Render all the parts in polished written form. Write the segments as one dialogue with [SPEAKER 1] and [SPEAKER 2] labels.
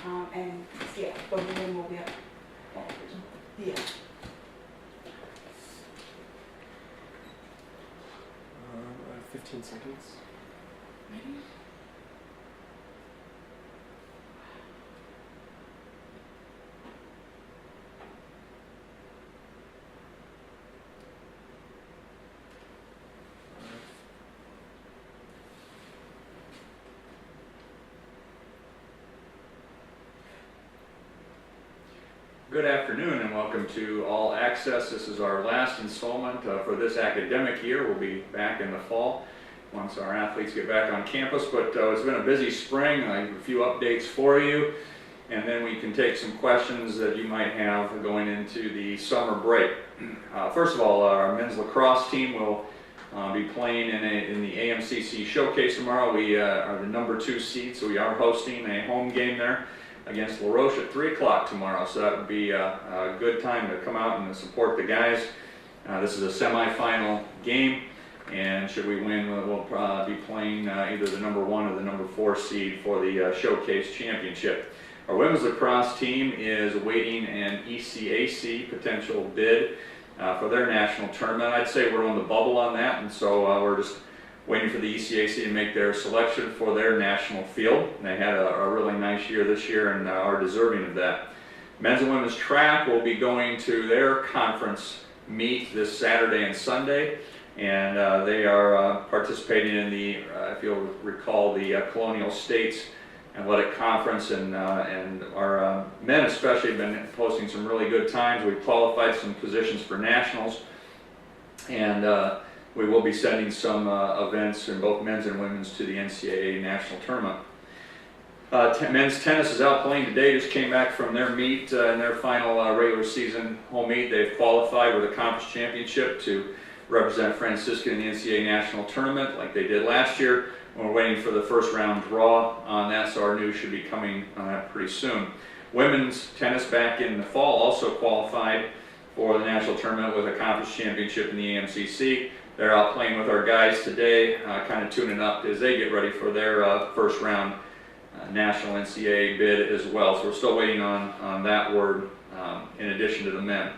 [SPEAKER 1] and yeah, the women will be up. Yeah.
[SPEAKER 2] 15 seconds.
[SPEAKER 1] Ready?
[SPEAKER 3] Good afternoon and welcome to All Access. This is our last installment for this academic year. We'll be back in the fall once our athletes get back on campus, but it's been a busy spring. I have a few updates for you, and then we can take some questions that you might have going into the summer break. First of all, our men's lacrosse team will be playing in the AMCC showcase tomorrow. We are the number 2 seed, so we are hosting a home game there against La Roche at 3 o'clock tomorrow, so that would be a good time to come out and support the guys. This is a semifinal game, and should we win, we'll be playing either the number 1 or the number 4 seed for the Showcase Championship. Our women's lacrosse team is awaiting an ECAC potential bid for their national tournament. I'd say we're on the bubble on that, and so we're just waiting for the ECAC to make their selection for their national field. They had a really nice year this year and are deserving of that. Men's and women's track will be going to their conference meet this Saturday and Sunday, and they are participating in the, if you'll recall, the Colonial States Athletic Conference, and our men especially have been posting some really good times. We've qualified some positions for nationals, and we will be sending some events in both men's and women's to the NCAA national tournament. Men's tennis is out playing today, just came back from their meet in their final regular season home meet. They've qualified with a conference championship to represent Franciscan in the NCAA national tournament like they did last year. We're waiting for the first round draw on that, so our news should be coming on that pretty soon. Women's tennis back in the fall also qualified for the national tournament with a conference championship in the AMCC. They're out playing with our guys today, kind of tuning up as they get ready for their first round national NCAA bid as well. So we're still waiting on that word in addition to the men.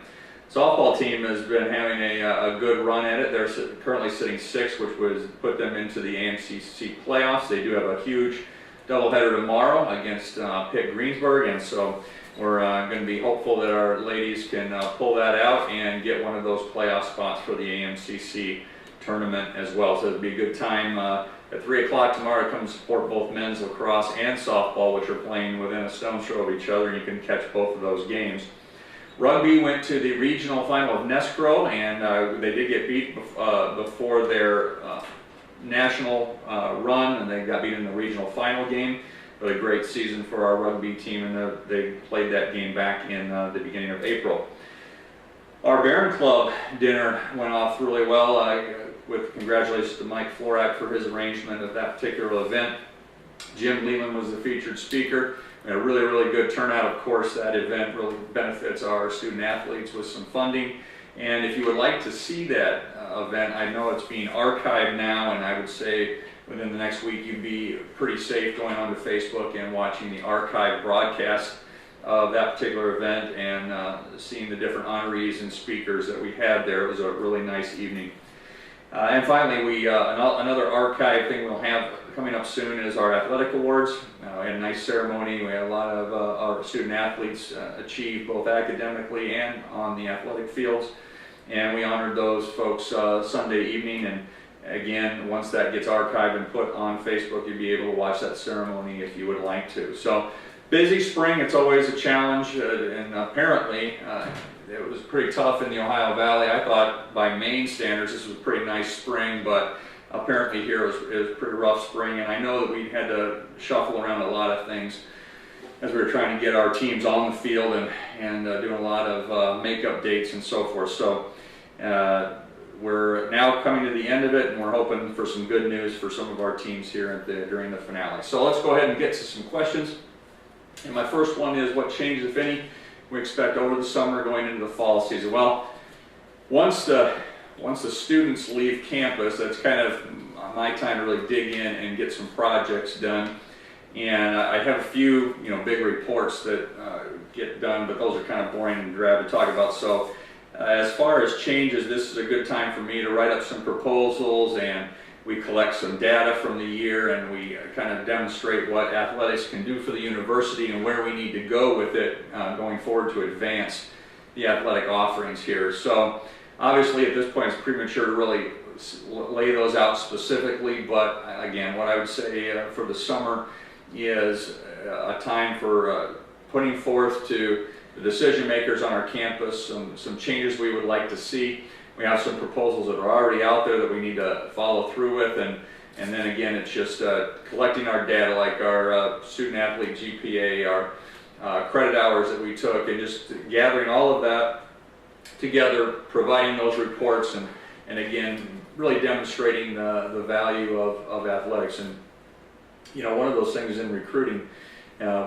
[SPEAKER 3] Softball team has been having a good run at it. They're currently sitting 6th, which would put them into the AMCC playoffs. They do have a huge doubleheader tomorrow against Pitt Greensburg, and so we're going to be hopeful that our ladies can pull that out and get one of those playoff spots for the AMCC tournament as well. So it'll be a good time at 3 o'clock tomorrow to come support both men's lacrosse and softball, which are playing within a stone's throw of each other, and you can catch both of those games. Rugby went to the regional final of Nescro, and they did get beat before their national run, and they got beat in the regional final game. But a great season for our rugby team, and they played that game back in the beginning of April. Our Barron Club dinner went off really well, with congratulations to Mike Florak for his arrangement of that particular event. Jim Leland was the featured speaker. We had a really, really good turnout. Of course, that event really benefits our student athletes with some funding. And if you would like to see that event, I know it's being archived now, and I would say within the next week you'd be pretty safe going onto Facebook and watching the archive broadcast of that particular event and seeing the different honorees and speakers that we had there. It was a really nice evening. And finally, another archive thing we'll have coming up soon is our athletic awards. We had a nice ceremony. We had a lot of our student athletes achieve both academically and on the athletic fields, and we honored those folks Sunday evening. And again, once that gets archived and put on Facebook, you'll be able to watch that ceremony if you would like to. So busy spring, it's always a challenge, and apparently it was pretty tough in the Ohio Valley. I thought by Maine standards this was a pretty nice spring, but apparently here it was a pretty rough spring, and I know that we had to shuffle around a lot of things as we were trying to get our teams on the field and doing a lot of makeup dates and so forth. So we're now coming to the end of it, and we're hoping for some good news for some of our teams here during the finale. So let's go ahead and get to some questions. And my first one is, what changes, if any, we expect over the summer going into the fall season? Well, once the students leave campus, that's kind of my time to really dig in and get some projects done. And I have a few, big reports that get done, but those are kind of boring and drab to talk about. So as far as changes, this is a good time for me to write up some proposals, and we collect some data from the year, and we kind of demonstrate what athletics can do for the university and where we need to go with it going forward to advance the athletic offerings here. So obviously at this point it's premature to really lay those out specifically, but again, what I would say for the summer is a time for putting forth to the decision makers on our campus some changes we would like to see. We have some proposals that are already out there that we need to follow through with, and then again it's just collecting our data, like our student athlete GPA, our credit hours that we took, and just gathering all of that together, providing those reports, and again really demonstrating the value of athletics. And one of those things in recruiting,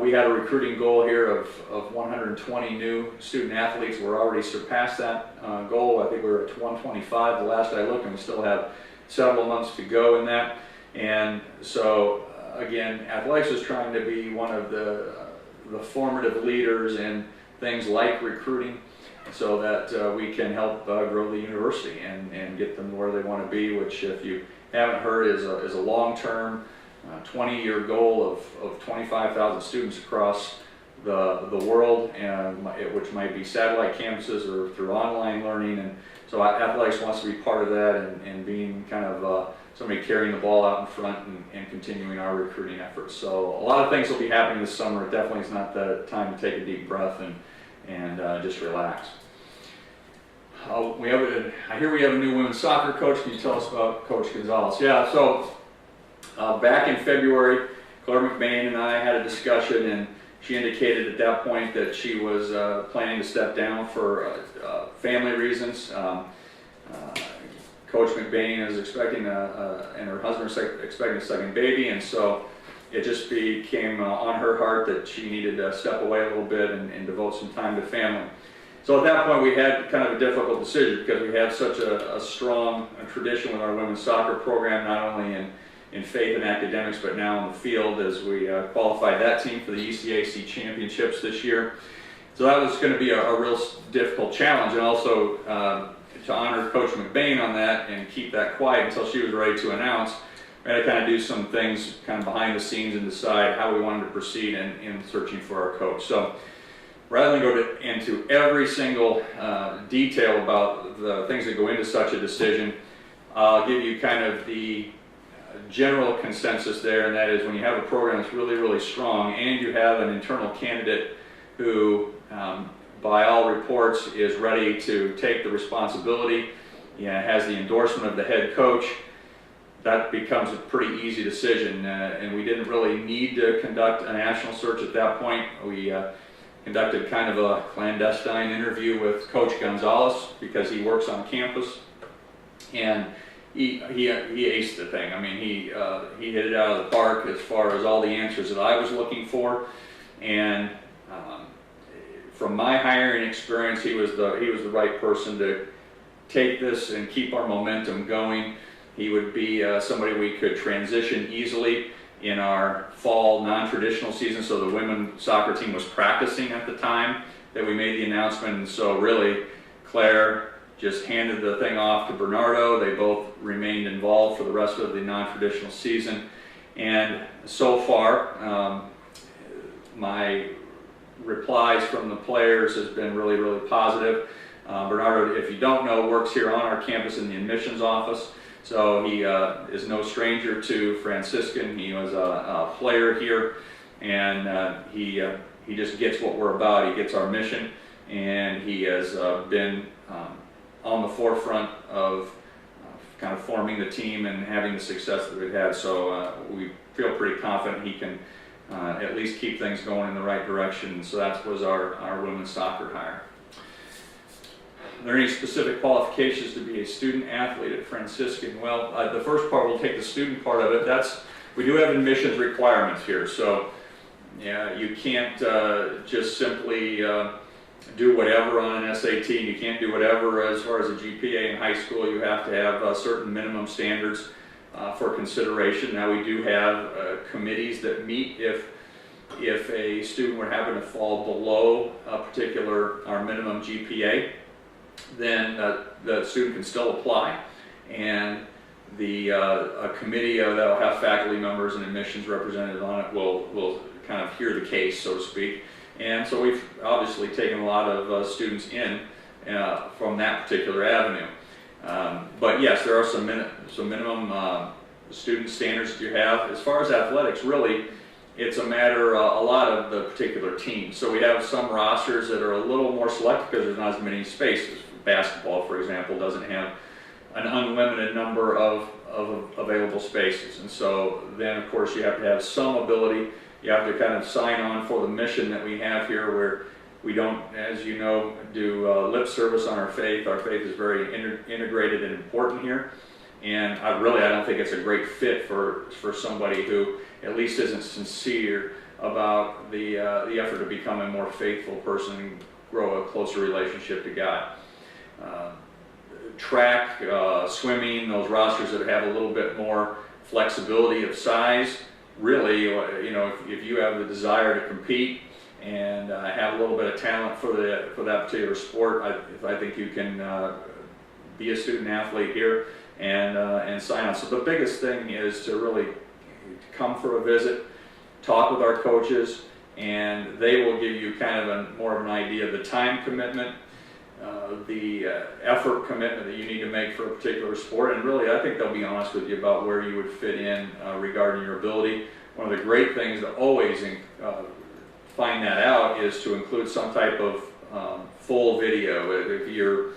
[SPEAKER 3] we had a recruiting goal here of 120 new student athletes. We're already surpassed that goal. I think we were at 125 the last I looked, and we still have several months to go in that. And so again, athletics is trying to be one of the formative leaders in things like recruiting, so that we can help grow the university and get them where they want to be, which, if you haven't heard, is a long-term 20-year goal of 25,000 students across the world, and which might be satellite campuses or through online learning. And so athletics wants to be part of that, and being kind of somebody carrying the ball out in front and continuing our recruiting efforts. So a lot of things will be happening this summer. It definitely is not the time to take a deep breath and just relax. I hear we have a new women's soccer coach. Can you tell us about Coach Gonzalez? Yeah, so back in February, Claire McBain and I had a discussion, and she indicated at that point that she was planning to step down for family reasons. Coach McBain is expecting and her husband is expecting a second baby, and so it just became on her heart that she needed to step away a little bit and devote some time to family. So at that point we had kind of a difficult decision, because we have such a strong tradition with our women's soccer program, not only in faith and academics, but now in the field, as we qualified that team for the ECAC championships this year. So that was going to be a real difficult challenge, and also to honor Coach McBain on that and keep that quiet until she was ready to announce, we had to kind of do some things kind of behind the scenes and decide how we wanted to proceed in searching for our coach. So rather than go into every single detail about the things that go into such a decision, I'll give you kind of the general consensus there, and that is, when you have a program that's really, really strong, and you have an internal candidate who, by all reports, is ready to take the responsibility, has the endorsement of the head coach, that becomes a pretty easy decision. And we didn't really need to conduct a national search at that point. We conducted kind of a clandestine interview with Coach Gonzalez, because he works on campus, and he aced the thing. I mean, he hit it out of the park as far as all the answers that I was looking for. And from my hiring experience, he was the right person to take this and keep our momentum going. He would be somebody we could transition easily in our fall non-traditional season. So the women's soccer team was practicing at the time that we made the announcement, and so really Claire just handed the thing off to Bernardo. They both remained involved for the rest of the non-traditional season, and so far my replies from the players has been really, really positive. Bernardo, if you don't know, works here on our campus in the admissions office, so he is no stranger to Franciscan. He was a player here, and he just gets what we're about. He gets our mission, and he has been on the forefront of kind of forming the team and having the success that we've had. So we feel pretty confident he can at least keep things going in the right direction. So that was our women's soccer hire. Are there any specific qualifications to be a student athlete at Franciscan? Well, the first part, we'll take the student part of it. We do have admissions requirements here. So yeah, you can't just simply do whatever on an SAT. You can't do whatever as far as a GPA in high school. You have to have certain minimum standards for consideration. Now, we do have committees that meet if a student were having to fall below a particular, our minimum GPA, then the student can still apply, and a committee that will have faculty members and admissions representatives on it will kind of hear the case, so to speak. And so we've obviously taken a lot of students in from that particular avenue. But yes, there are some minimum student standards that you have. As far as athletics, really, it's a matter a lot of the particular team. So we have some rosters that are a little more select because there's not as many spaces. Basketball, for example, doesn't have an unlimited number of available spaces, and so then of course you have to have some ability. You have to kind of sign on for the mission that we have here, where we don't, as you know, do lip service on our faith. Our faith is very integrated and important here, and I don't think it's a great fit for somebody who at least isn't sincere about the effort to become a more faithful person and grow a closer relationship to God. Track, swimming, those rosters that have a little bit more flexibility of size, really, if you have the desire to compete and have a little bit of talent for that particular sport, I think you can be a student athlete here and sign on. So the biggest thing is to really come for a visit, talk with our coaches, and they will give you kind of more of an idea of the time commitment, the effort commitment that you need to make for a particular sport, and really I think they'll be honest with you about where you would fit in regarding your ability. One of the great things to always find that out is to include some type of full video. If you're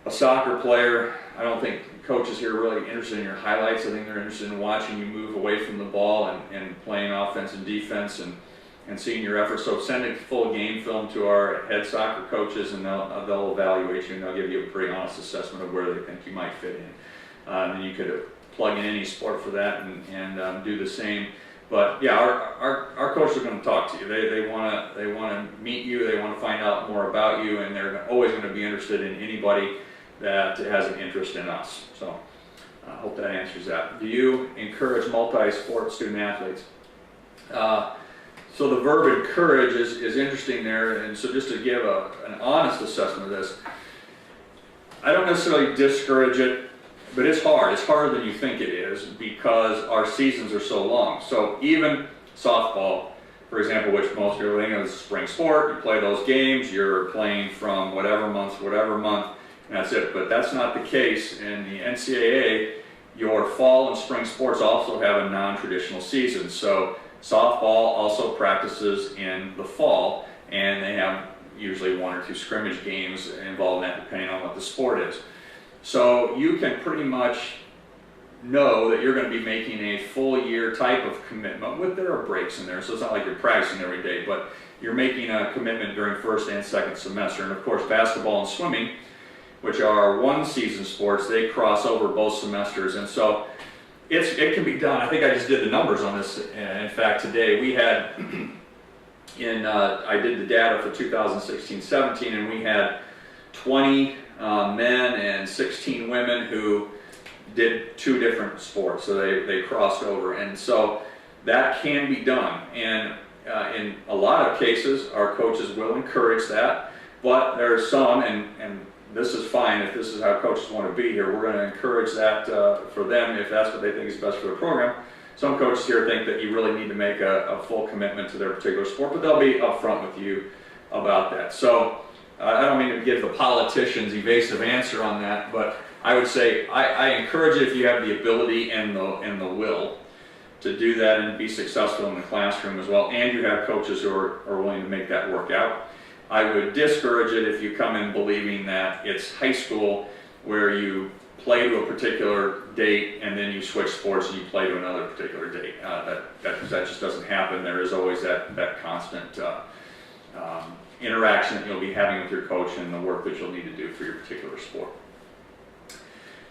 [SPEAKER 3] a soccer player, I don't think coaches here are really interested in your highlights. I think they're interested in watching you move away from the ball and playing offense and defense and seeing your efforts. So send a full game film to our head soccer coaches, and they'll evaluate you, and they'll give you a pretty honest assessment of where they think you might fit in. And you could plug in any sport for that and do the same. But yeah, our coaches are going to talk to you. They want to meet you. They want to find out more about you, and they're always going to be interested in anybody that has an interest in us. So I hope that answers that. Do you encourage multi-sport student athletes? So the verb encourage is interesting there, and so just to give an honest assessment of this, I don't necessarily discourage it, but it's hard. It's harder than you think it is because our seasons are so long. So even softball, for example, which most people think of as a spring sport, you play those games, you're playing from whatever month to whatever month, and that's it. But that's not the case in the NCAA. Your fall and spring sports also have a non-traditional season. So softball also practices in the fall, and they have usually 1 or 2 scrimmage games involved in that, depending on what the sport is. So you can pretty much know that you're going to be making a full year type of commitment. There are breaks in there, so it's not like you're practicing every day, but you're making a commitment during first and second semester. And of course, basketball and swimming, which are one-season sports, they cross over both semesters, and so it can be done. I think I just did the numbers on this. In fact, today we had I did the data for 2016-17, and we had 20 men and 16 women who did 2 different sports, so they crossed over, and so that can be done. And in a lot of cases, our coaches will encourage that, but there are some, and this is fine if this is how coaches want to be here. We're going to encourage that for them if that's what they think is best for the program. Some coaches here think that you really need to make a full commitment to their particular sport, but they'll be upfront with you about that. So I don't mean to give the politician's evasive answer on that, but I would say I encourage it if you have the ability and the will to do that and be successful in the classroom as well, and you have coaches who are willing to make that work out. I would discourage it if you come in believing that it's high school where you play to a particular date and then you switch sports and you play to another particular date. That just doesn't happen. There is always that constant interaction that you'll be having with your coach and the work that you'll need to do for your particular sport.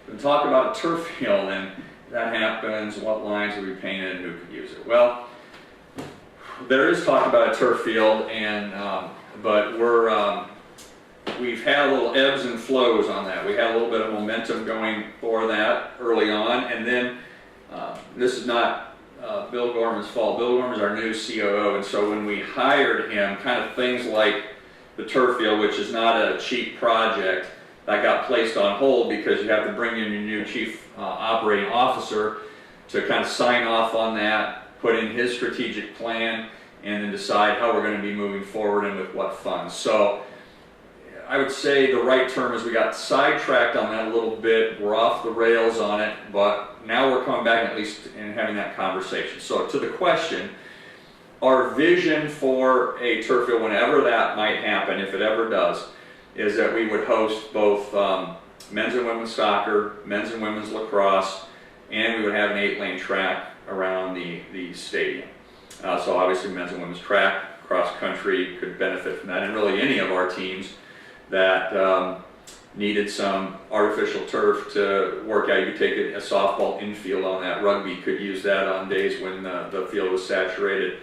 [SPEAKER 3] We'll talk about a turf field, and that happens, what lines will be painted and who could use it. Well, there is talk about a turf field, and but we've had a little ebbs and flows on that. We had a little bit of momentum going for that early on, and then this is not Bill Gorman's fault. Bill Gorman's our new COO, and so when we hired him, kind of things like the turf field, which is not a cheap project, that got placed on hold because you have to bring in your new chief operating officer to kind of sign off on that, put in his strategic plan, and then decide how we're going to be moving forward and with what funds. So I would say the right term is we got sidetracked on that a little bit. We're off the rails on it, but now we're coming back at least and having that conversation. So to the question, our vision for a turf field, whenever that might happen, if it ever does, is that we would host both men's and women's soccer, men's and women's lacrosse, and we would have an 8-lane track around the stadium. So obviously men's and women's track, cross country could benefit from that, and really any of our teams that needed some artificial turf to work out. You could take a softball infield on that. Rugby could use that on days when the field was saturated.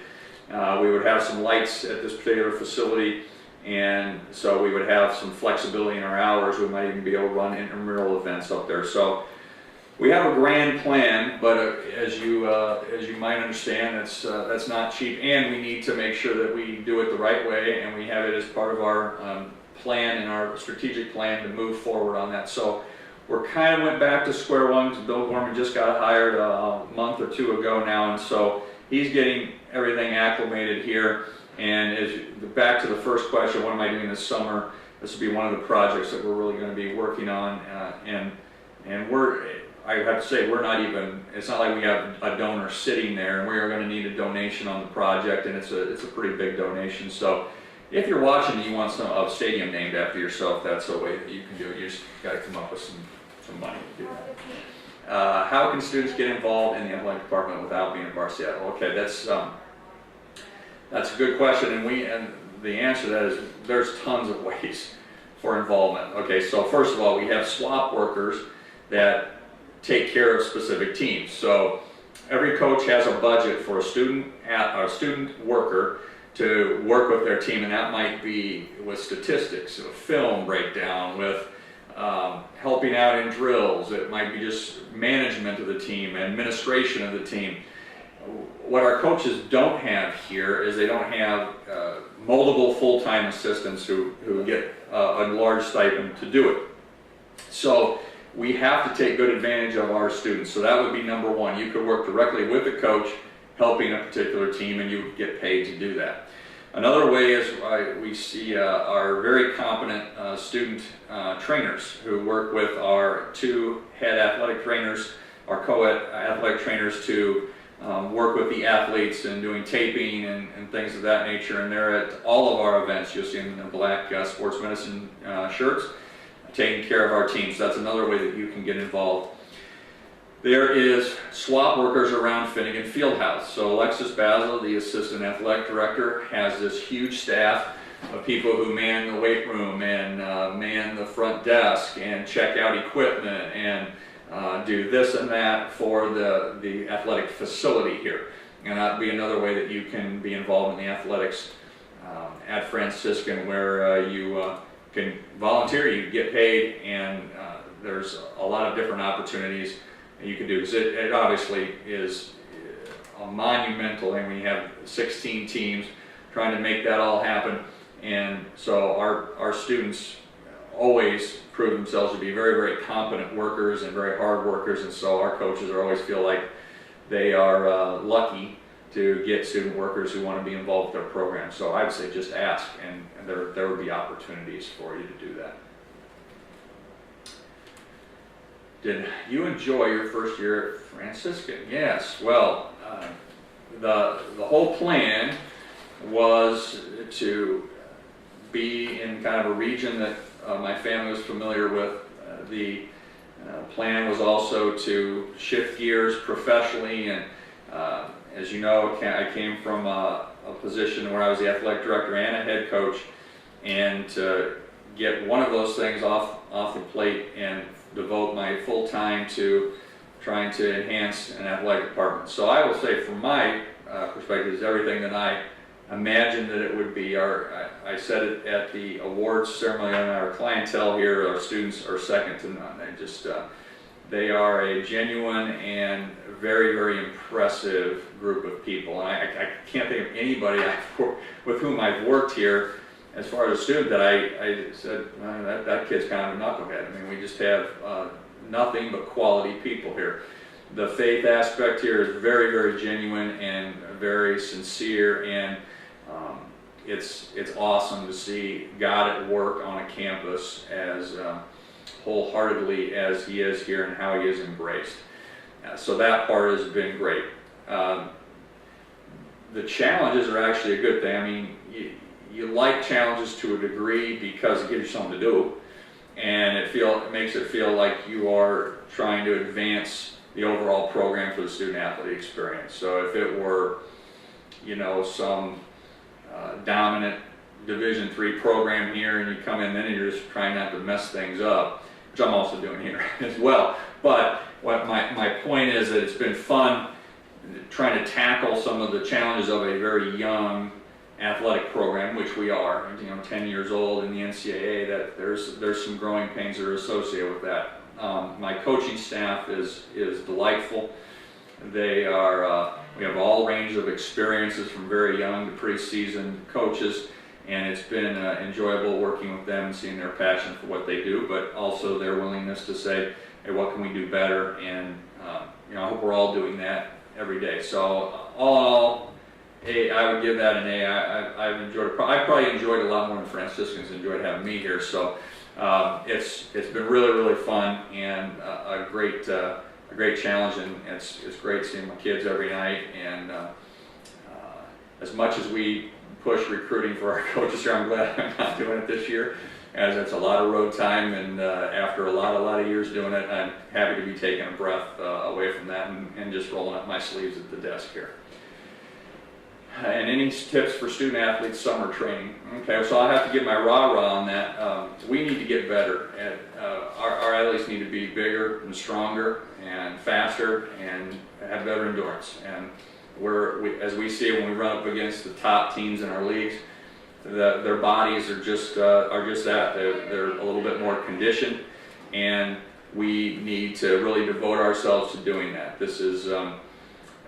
[SPEAKER 3] We would have some lights at this particular facility, and so we would have some flexibility in our hours. We might even be able to run intramural events up there. So we have a grand plan, but as you might understand, that's not cheap, and we need to make sure that we do it the right way, and we have it as part of our plan and our strategic plan to move forward on that. So we're kind of went back to square one because Bill Gorman just got hired a month or two ago now, and so he's getting everything acclimated here. And back to the first question, what am I doing this summer? This will be one of the projects that we're really going to be working on, and I have to say, we're not even, it's not like we have a donor sitting there, and we are going to need a donation on the project, and it's a pretty big donation. So if you're watching and you want a stadium named after yourself, that's a way that you can do it. You just got to come up with some money to do that. How can students get involved in the athletic department without being a varsity athlete? Okay, that's a good question, and the answer to that is there's tons of ways for involvement. Okay, so first of all, we have swap workers that take care of specific teams. So every coach has a budget for a student worker to work with their team, and that might be with statistics, with film breakdown, with helping out in drills. It might be just management of the team, administration of the team. What our coaches don't have here is they don't have multiple full-time assistants who get a large stipend to do it. So we have to take good advantage of our students. So that would be number one. You could work directly with the coach helping a particular team, and you would get paid to do that. Another way is we see our very competent student trainers who work with our two head athletic trainers, our co-ed athletic trainers, to work with the athletes and doing taping and things of that nature. And they're at all of our events. You'll see them in the black sports medicine shirts, taking care of our teams. So that's another way that you can get involved. There is swap workers around Finnegan Fieldhouse. So Alexis Basil, the assistant athletic director, has this huge staff of people who man the weight room and man the front desk and check out equipment and do this and that for the athletic facility here. And that would be another way that you can be involved in the athletics at Franciscan, where you can volunteer, you get paid, and there's a lot of different opportunities you can do. It obviously is a monumental thing when you have 16 teams trying to make that all happen. And so our students always prove themselves to be very, very competent workers and very hard workers, and so our coaches always feel like they are lucky to get student workers who want to be involved with their program. So I would say just ask, and there would be opportunities for you to do that. Did you enjoy your first year at Franciscan? Yes. Well, the whole plan was to be in kind of a region that my family was familiar with. The plan was also to shift gears professionally, and as you know, I came from a position where I was the athletic director and a head coach, and to get one of those things off the plate and devote my full time to trying to enhance an athletic department. So I will say, from my perspective, is everything that I imagined that it would be. I said it at the awards ceremony, and our clientele here, our students, are second to none. They are a genuine and very, very impressive group of people. And I can't think of anybody with whom I've worked here as far as a student that I said, that kid's kind of a knucklehead. I mean, we just have nothing but quality people here. The faith aspect here is very, very genuine and very sincere, and it's awesome to see God at work on a campus as wholeheartedly as He is here and how He is embraced. So that part has been great. The challenges are actually a good thing. I mean, you like challenges to a degree because it gives you something to do, and it makes it feel like you are trying to advance the overall program for the student-athlete experience. So if it were, some dominant Division III program here, and you come in then and you're just trying not to mess things up, which I'm also doing here as well. But what my point is that it's been fun trying to tackle some of the challenges of a very young athletic program, which we are, 10 years old in the NCAA. That there's some growing pains that are associated with that. My coaching staff is delightful. They are we have all range of experiences from very young to pretty seasoned coaches, and it's been enjoyable working with them and seeing their passion for what they do, but also their willingness to say, hey, what can we do better? And I hope we're all doing that every day. So all in all, I would give that an A. I've enjoyed it. I probably enjoyed it a lot more than Franciscans enjoyed having me here. So it's been really, really fun and a great challenge, and it's great seeing my kids every night. And as much as we push recruiting for our coaches here, I'm glad I'm not doing it this year, as it's a lot of road time, and after a lot of years doing it, I'm happy to be taking a breath away from that and just rolling up my sleeves at the desk here. And any tips for student athletes summer training? Okay, so I'll have to give my rah-rah on that. We need to get better. Our athletes need to be bigger and stronger and faster and have better endurance. And as we see it when we run up against the top teams in our leagues, their bodies are just that. They're a little bit more conditioned, and we need to really devote ourselves to doing that. This is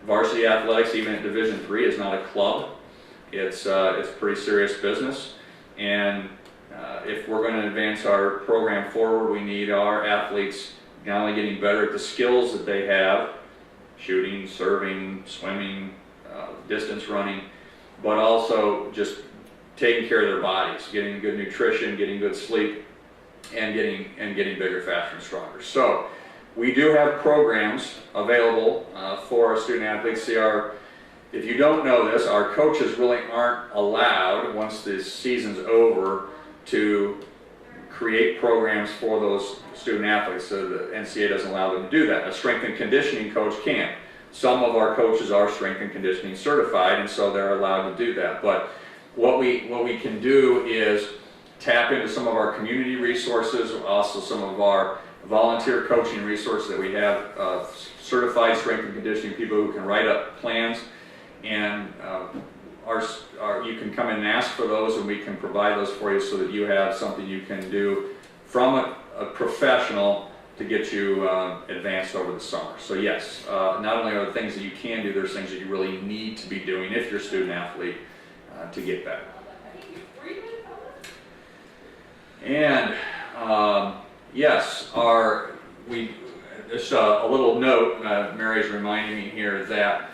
[SPEAKER 3] varsity athletics, even at Division III, is not a club. It's pretty serious business, and if we're going to advance our program forward, we need our athletes not only getting better at the skills that they have, shooting, serving, swimming, distance running, but also just taking care of their bodies, getting good nutrition, getting good sleep, and getting bigger, faster, and stronger. So we do have programs available for our student athletes. If you don't know this, our coaches really aren't allowed, once the season's over, to create programs for those student athletes. So the NCAA doesn't allow them to do that. A strength and conditioning coach can. Some of our coaches are strength and conditioning certified, and so they're allowed to do that. But what we can do is tap into some of our community resources, also some of our volunteer coaching resources that we have, certified strength and conditioning people who can write up plans, and you can come in and ask for those, and we can provide those for you so that you have something you can do from a professional to get you advanced over the summer. So yes, not only are there things that you can do, there's things that you really need to be doing if you're a student athlete to get better. And yes, just a little note, Mary's reminding me here that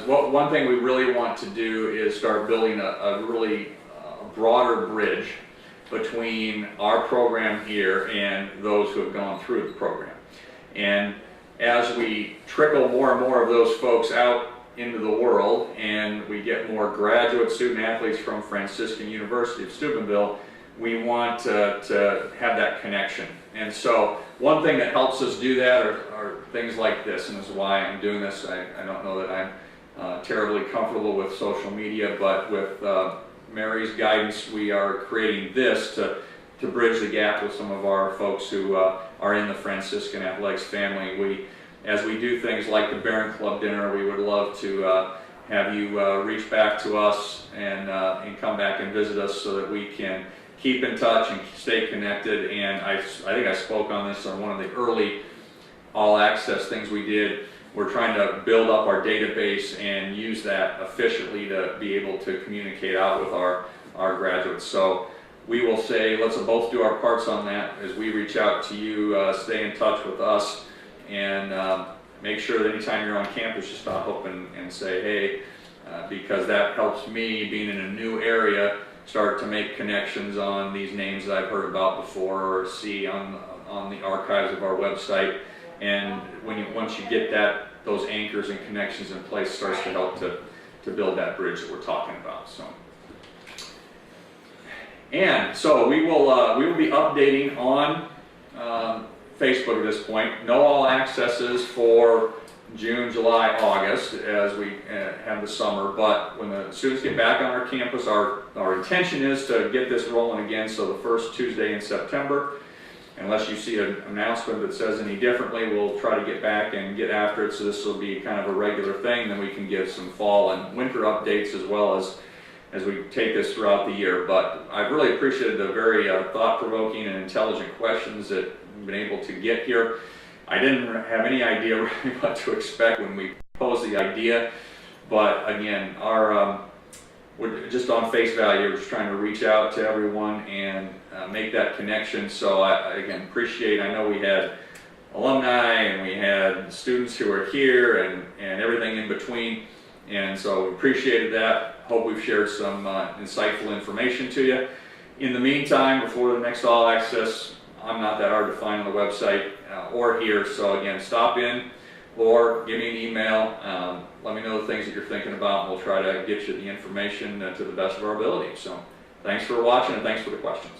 [SPEAKER 3] one thing we really want to do is start building a really broader bridge between our program here and those who have gone through the program. And as we trickle more and more of those folks out into the world, and we get more graduate student athletes from Franciscan University of Steubenville, we want to have that connection. And so one thing that helps us do that are things like this, and this is why I'm doing this. I don't know that I'm terribly comfortable with social media, but with Mary's guidance, we are creating this to bridge the gap with some of our folks who are in the Franciscan Athletics family. As we do things like the Barron Club dinner, we would love to have you reach back to us and come back and visit us so that we can keep in touch and stay connected. And I think I spoke on this on one of the early all access things we did. We're trying to build up our database and use that efficiently to be able to communicate out with our graduates. So we will say, let's both do our parts on that as we reach out to you, stay in touch with us, and make sure that anytime you're on campus, you stop up and say, hey, because that helps me, being in a new area, start to make connections on these names that I've heard about before or see on the archives of our website. And once you get those anchors and connections in place, starts to help to build that bridge that we're talking about. So we will be updating on Facebook at this point. No all accesses for June, July, August as we have the summer, but when the students get back on our campus, our intention is to get this rolling again, so the first Tuesday in September. Unless you see an announcement that says any differently, we'll try to get back and get after it, so this will be kind of a regular thing. Then we can give some fall and winter updates as well as we take this throughout the year. But I've really appreciated the very thought-provoking and intelligent questions that we've been able to get here. I didn't have any idea really what to expect when we posed the idea, but again, we're just on face value, we're just trying to reach out to everyone and make that connection. So I again appreciate, I know we had alumni and we had students who are here and everything in between, and so we appreciated that. Hope we've shared some insightful information to you. In the meantime, before the next all access, I'm not that hard to find on the website or here, so again, stop in or give me an email. Let me know the things that you're thinking about, and we'll try to get you the information to the best of our ability. So thanks for watching, and thanks for the questions.